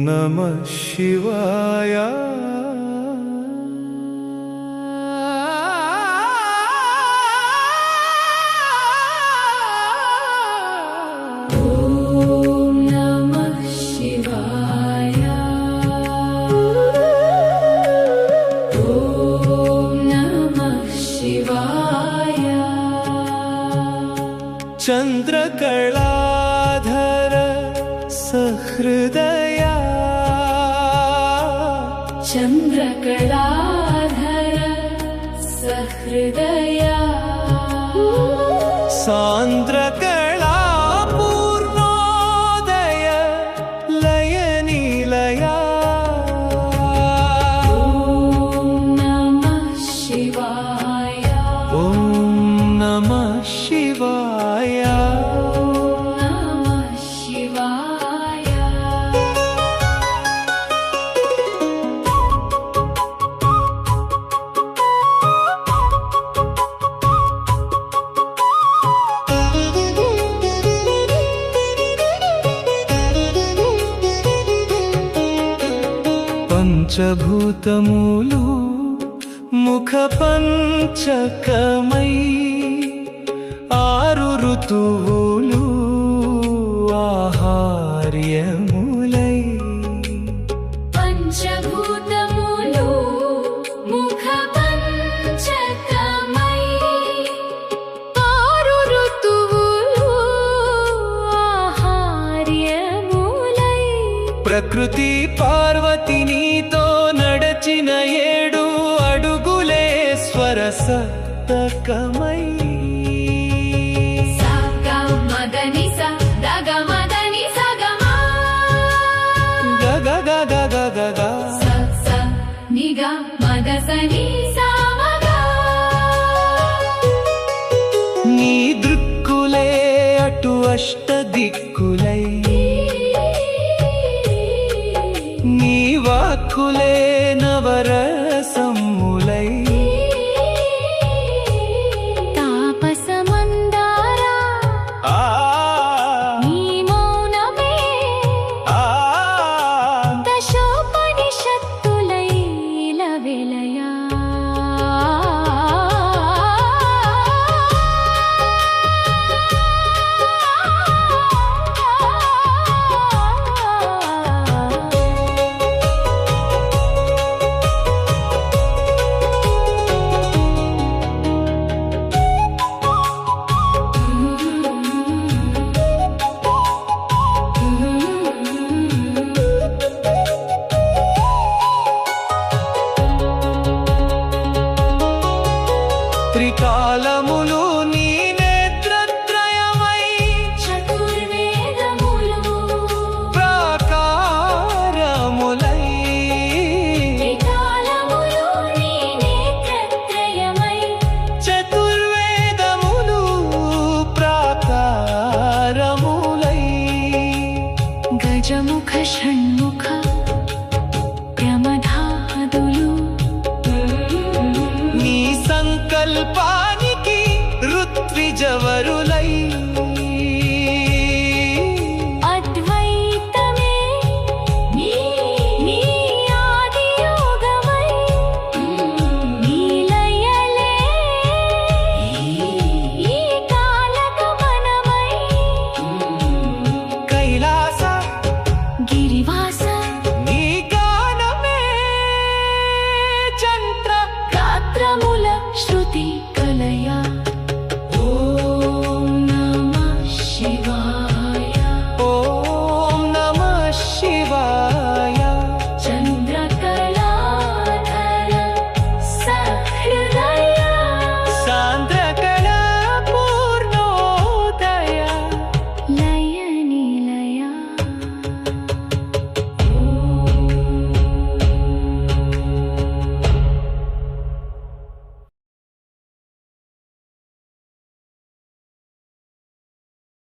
नमः शिवाय। चंद्रकलाधर सहृदया, चंद्रकलाधर सहृदया, सांद्रकला पूर्णोदय लयनीलया। ओम नमः शिवाय, ओम नमः शिवाय। नमः शिवाय। पंचभूतमूलु मुख पंचकमై आरु ऋतुవులు ఆహార్యములై। పంచభూతములు ముఖ పంచకమై ఆరు ఋతువులు ఆహార్యములై। ప్రకృతి పార్వతి నీతో నడచిన 7 అడుగులే స్వరసప్తకమై। నీ దృక్కులే అటు అష్ట దిక్కులై, నీ వాక్కులే నవరసములై। తాపసమందారా నీ మౌనమే దశోపనిషత్తులై లవెలయా। త్రికాలములు నీ నేత్రత్రయమై, చతుర్వేదములు ప్రాకారములై। త్రికాలములు నీ నేత్రత్రయమై, చతుర్వేదములు ప్రాకారములై। గజముఖ షణ్ముఖ ప్రమదాదులు నీ సంకల్పానికి ఋత్విజవరులై। అద్వైతమే నీ ఆదియోగమై, నీ లయలే ఈ కాలగమనమై। కైలాస గిరివాస నీ గానమే చంద్ర గాత్రముల శృతి